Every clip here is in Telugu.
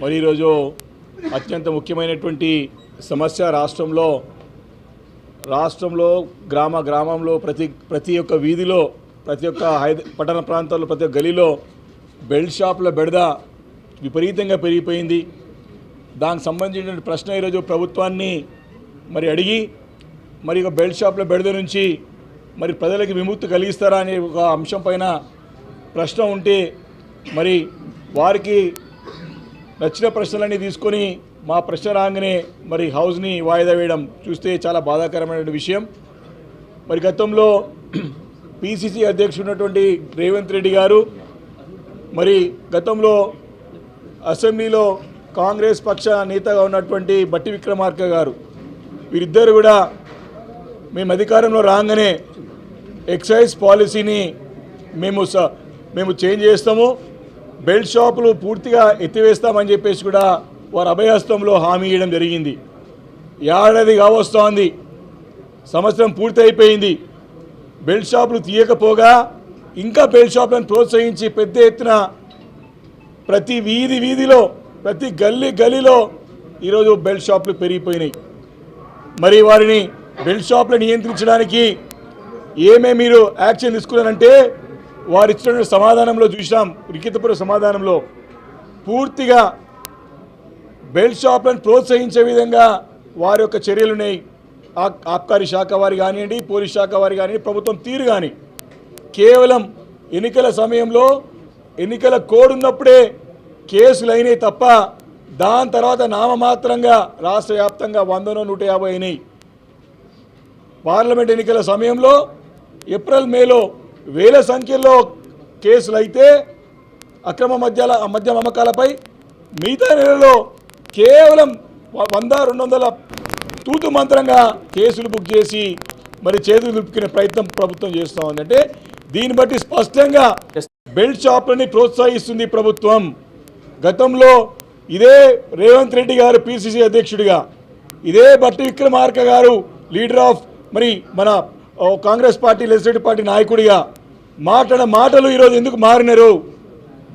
మరి ఈరోజు అత్యంత ముఖ్యమైనటువంటి సమస్య రాష్ట్రంలో గ్రామంలో ప్రతి ఒక్క వీధిలో ప్రతి ఒక్క పట్టణ ప్రాంతాల్లో ప్రతి ఒక్క గలీలో బెల్ట్ షాపుల బెడద విపరీతంగా పెరిగిపోయింది. దానికి సంబంధించిన ప్రశ్న ఈరోజు ప్రభుత్వాన్ని మరి అడిగి మరి ఒక బెల్ట్ షాపుల బెడద నుంచి మరి ప్రజలకు విముక్తి కలిగిస్తారా అనే ఒక అంశం పైన ప్రశ్న ఉంటే మరి వారికి నచ్చిన ప్రశ్నలన్నీ తీసుకొని మా ప్రశ్న రాగానే మరి హౌస్ని వాయిదా వేయడం చూస్తే చాలా బాధాకరమైన విషయం. మరి గతంలో పిసిసి అధ్యక్షుడు ఉన్నటువంటి రేవంత్ రెడ్డి గారు మరి గతంలో అసెంబ్లీలో కాంగ్రెస్ పక్ష నేతగా ఉన్నటువంటి బట్టి విక్రమార్క గారు వీరిద్దరు కూడా మేము అధికారంలో రాగానే ఎక్సైజ్ పాలసీని మేము చేంజ్ చేస్తాము, బెల్ట్ షాపులు పూర్తిగా ఎత్తివేస్తామని చెప్పేసి కూడా వారు అభయహస్తంలో హామీ ఇవ్వడం జరిగింది. ఏడాది కావస్తోంది, సంవత్సరం పూర్తి అయిపోయింది. బెల్ట్ షాపులు తీయకపోగా ఇంకా బెల్ట్ షాపులను ప్రోత్సహించి పెద్ద ఎత్తున ప్రతి వీధిలో ప్రతి గల్లీలో ఈరోజు బెల్ట్ షాపులు పెరిగిపోయినాయి. మరి వారిని బెల్ట్ షాపులు నియంత్రించడానికి ఏమేమి మీరు యాక్షన్ తీసుకున్నారంటే వారు ఇచ్చిన సమాధానంలో చూసాం, లిఖితపూర్వ సమాధానంలో పూర్తిగా బెల్ట్ షాపులను ప్రోత్సహించే విధంగా వారి యొక్క చర్యలున్నాయి. ఆబ్కారీ శాఖ వారి కానివ్వండి, పోలీస్ శాఖ వారి కానివ్వండి, ప్రభుత్వం తీరు కానీ కేవలం ఎన్నికల సమయంలో ఎన్నికల కోడ్ ఉన్నప్పుడే కేసులు అయినాయి తప్ప దాని తర్వాత నామమాత్రంగా రాష్ట్ర వ్యాప్తంగా 100-150 అయినాయి. పార్లమెంట్ ఎన్నికల సమయంలో ఏప్రిల్ మేలో వేల సంఖ్యలో కేసులు అయితే అక్రమ మద్యం అమ్మకాలపై మిగతా నెలలో కేవలం 100-200 తూతు మంత్రంగా కేసులు బుక్ చేసి మరి చేతులు దులుపుకునే ప్రయత్నం ప్రభుత్వం చేస్తూ ఉంది. అంటే దీన్ని బట్టి స్పష్టంగా బెల్ట్ షాపులని ప్రోత్సహిస్తుంది ప్రభుత్వం. గతంలో ఇదే రేవంత్ రెడ్డి గారు పిసిసి అధ్యక్షుడిగా, ఇదే బట్టి విక్రమార్క గారు లీడర్ ఆఫ్ మరి మన కాంగ్రెస్ పార్టీ లెజిస్లేటివ్ పార్టీ నాయకుడిగా మాటలు ఈరోజు ఎందుకు మారినారు?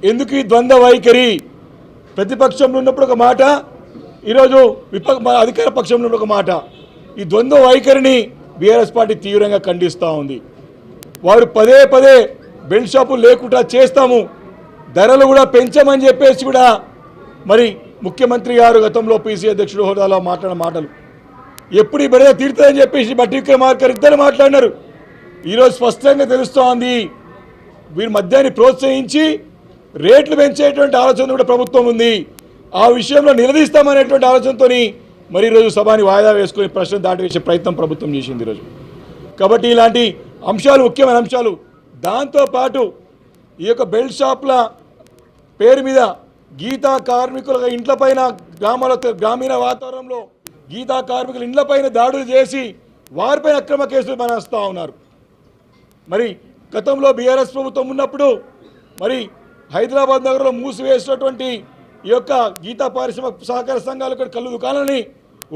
ఎందుకు ఈ ద్వంద్వ వైఖరి? ప్రతిపక్షంలో ఉన్నప్పుడు ఒక మాట, ఈరోజు అధికార పక్షంలో ఉన్న ఒక మాట. ఈ ద్వంద్వ వైఖరిని బీఆర్ఎస్ పార్టీ తీవ్రంగా ఖండిస్తూ ఉంది. వారు పదే బెల్ట్ షాపులు లేకుండా చేస్తాము, ధరలు కూడా పెంచామని చెప్పేసి కూడా మరి ముఖ్యమంత్రి గారు గతంలో పిసిసి అధ్యక్షుడు హోదాలో మాట్లాడిన మాటలు ఎప్పుడు ఈ బెడద తీరుతుందని చెప్పేసి బట్టి విక్రమార్క ఇద్దరు మాట్లాడినారు. ఈరోజు స్పష్టంగా తెలుస్తోంది వీరు మద్యాన్ని ప్రోత్సహించి రేట్లు పెంచేటువంటి ఆలోచన కూడా ప్రభుత్వం ఉంది. ఆ విషయంలో నిలదీస్తామనేటువంటి ఆలోచనతో మరి ఈరోజు సభని వాయిదా వేసుకుని ప్రశ్న దాటివేసే ప్రయత్నం ప్రభుత్వం చేసింది ఈరోజు. కాబట్టి ఇలాంటి అంశాలు ముఖ్యమైన అంశాలు. దాంతోపాటు ఈ యొక్క బెల్ట్ షాప్ల పేరు మీద గీతా కార్మికుల ఇండ్లపైన గ్రామీణ వాతావరణంలో గీతా కార్మికుల ఇండ్లపైన దాడులు చేసి వారిపైన అక్రమ కేసులు బనాయిస్తూ ఉన్నారు. మరి గతంలో బీఆర్ఎస్ ప్రభుత్వం ఉన్నప్పుడు మరి హైదరాబాద్ నగరంలో మూసివేసినటువంటి ఈ యొక్క గీతా పారిశ్రామిక సహకార సంఘాలు కళ్ళు దుకాణాలని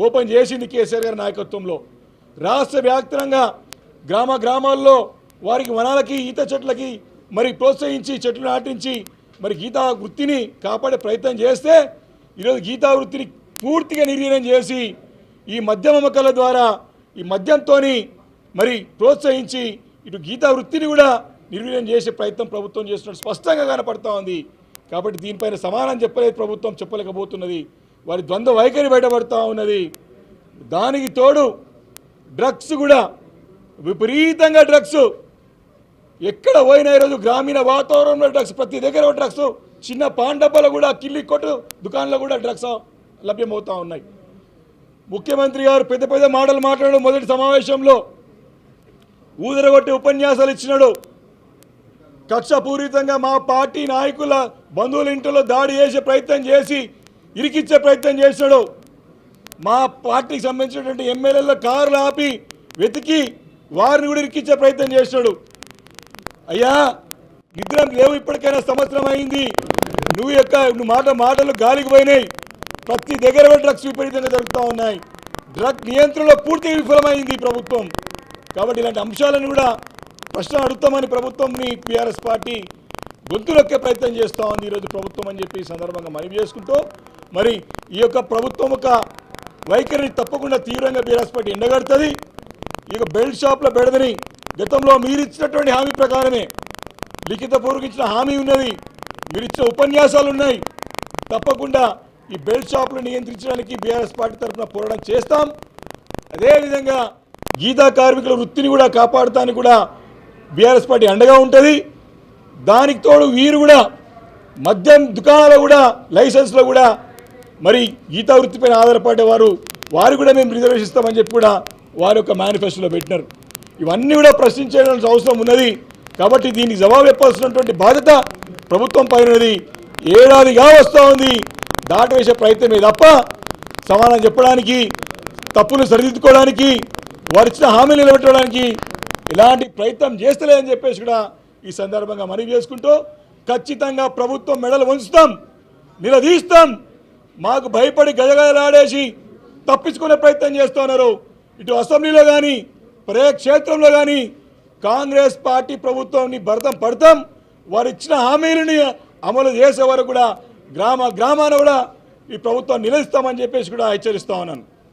ఓపెన్ చేసింది కేసీఆర్ గారి నాయకత్వంలో. రాష్ట్ర వ్యాప్తంగా గ్రామాల్లో వారికి వనాలకి ఈత చెట్లకి మరి ప్రోత్సహించి చెట్లు నాటించి మరి గీతా వృత్తిని కాపాడే ప్రయత్నం చేస్తే ఈరోజు గీతా వృత్తిని పూర్తిగా నిర్వీర్యం చేసి ఈ మద్యం అమ్మకాల ద్వారా ఈ మద్యంతో మరి ప్రోత్సహించి ఇటు గీతా వృత్తిని కూడా నిర్వీర్యం చేసే ప్రయత్నం ప్రభుత్వం చేస్తున్నట్టు స్పష్టంగా కనపడతా ఉంది. కాబట్టి దీనిపైన సమాధానం చెప్పలేదు ప్రభుత్వం, చెప్పలేకపోతున్నది. వారి ద్వంద్వ వైఖరి బయటపడుతూ ఉన్నది. దానికి తోడు డ్రగ్స్ కూడా విపరీతంగా డ్రగ్స్ ఎక్కడ పోయినా ఈరోజు గ్రామీణ వాతావరణంలో డ్రగ్స్, ప్రతి దగ్గర డ్రగ్స్, చిన్న పాన్ డబ్బాలో కూడా కిల్లి కొట్టు దుకాణంలో కూడా డ్రగ్స్ లభ్యమవుతూ ఉన్నాయి. ముఖ్యమంత్రి గారు పెద్ద మాటలు మాట్లాడడం మొదటి సమావేశంలో ఊదరగొట్టి ఉపన్యాసాలు ఇచ్చినాడు. కక్షపూరితంగా మా పార్టీ నాయకుల బంధువుల ఇంట్లో దాడి చేసే ప్రయత్నం చేసి ఇరికిచ్చే ప్రయత్నం చేసినాడు. మా పార్టీకి సంబంధించినటువంటి ఎమ్మెల్యేల కార్లు ఆపి వెతికి వారిని కూడా ఇరికిచ్చే ప్రయత్నం చేసినాడు. అయ్యా నిద్రం లేవు, ఇప్పటికైనా సంవత్సరం అయింది, నువ్వు మాటలు గాలికి పోయినాయి. ప్రతి దగ్గర డ్రగ్స్ విపరీతంగా జరుగుతూ ఉన్నాయి. డ్రగ్ నియంత్రణలో పూర్తిగా విఫలమైంది ప్రభుత్వం. కాబట్టి ఇలాంటి అంశాలను కూడా ప్రశ్న అడుగుతామని ప్రభుత్వంని బీఆర్ఎస్ పార్టీ గొంతులొక్కే ప్రయత్నం చేస్తూ ఉంది ఈరోజు ప్రభుత్వం అని చెప్పి ఈ సందర్భంగా మనవి చేసుకుంటూ మరి ఈ యొక్క ప్రభుత్వం యొక్క వైఖరిని తప్పకుండా తీవ్రంగా బీఆర్ఎస్ పార్టీ ఎండగడుతుంది. ఇక బెల్ట్ షాప్ల బెడదని గతంలో మీరు ఇచ్చినటువంటి హామీ ప్రకారమే లిఖితపూర్వక ఇచ్చిన హామీ ఉన్నది, మీరు ఇచ్చిన ఉపన్యాసాలు ఉన్నాయి. తప్పకుండా ఈ బెల్ట్ షాపులు నియంత్రించడానికి బీఆర్ఎస్ పార్టీ తరఫున పోరాటం చేస్తాం. అదేవిధంగా గీతా కార్మికుల వృత్తిని కూడా కాపాడటానికి కూడా బీఆర్ఎస్ పార్టీ అండగా ఉంటుంది. దానికి తోడు వీరు కూడా మద్యం దుకాణాలు కూడా లైసెన్స్లో కూడా మరి గీతా వృత్తిపైన ఆధారపడే వారు కూడా మేము రిజర్వేషన్ ఇస్తామని చెప్పి కూడా వారి యొక్క మేనిఫెస్టోలో పెట్టినారు. ఇవన్నీ కూడా ప్రశ్నించాల్సిన అవసరం ఉన్నది. కాబట్టి దీనికి జవాబు చెప్పాల్సినటువంటి బాధ్యత ప్రభుత్వం పైన ఉన్నది. ఏడాదిగా వస్తూ ఉంది, దాటవేసే ప్రయత్నమే తప్ప సమాధానం చెప్పడానికి, తప్పులు సరిదిద్దుకోవడానికి, వారు ఇచ్చిన హామీలు నిలబెట్టడానికి ఎలాంటి ప్రయత్నం చేస్తలేదని చెప్పేసి కూడా ఈ సందర్భంగా మనవి చేసుకుంటూ ఖచ్చితంగా ప్రభుత్వం మెడలు వంచుతాం, నిలదీస్తాం. మాకు భయపడి గజగజలాడేసి తప్పించుకునే ప్రయత్నం చేస్తున్నారు. ఇటు అసెంబ్లీలో కానీ ప్రజాక్షేత్రంలో కానీ కాంగ్రెస్ పార్టీ ప్రభుత్వాన్ని భరతం పడతాం. వారు ఇచ్చిన హామీలని అమలు చేసే వరకు కూడా గ్రామాన కూడా ఈ ప్రభుత్వం నిలదీస్తామని చెప్పేసి కూడా హెచ్చరిస్తా ఉన్నాను.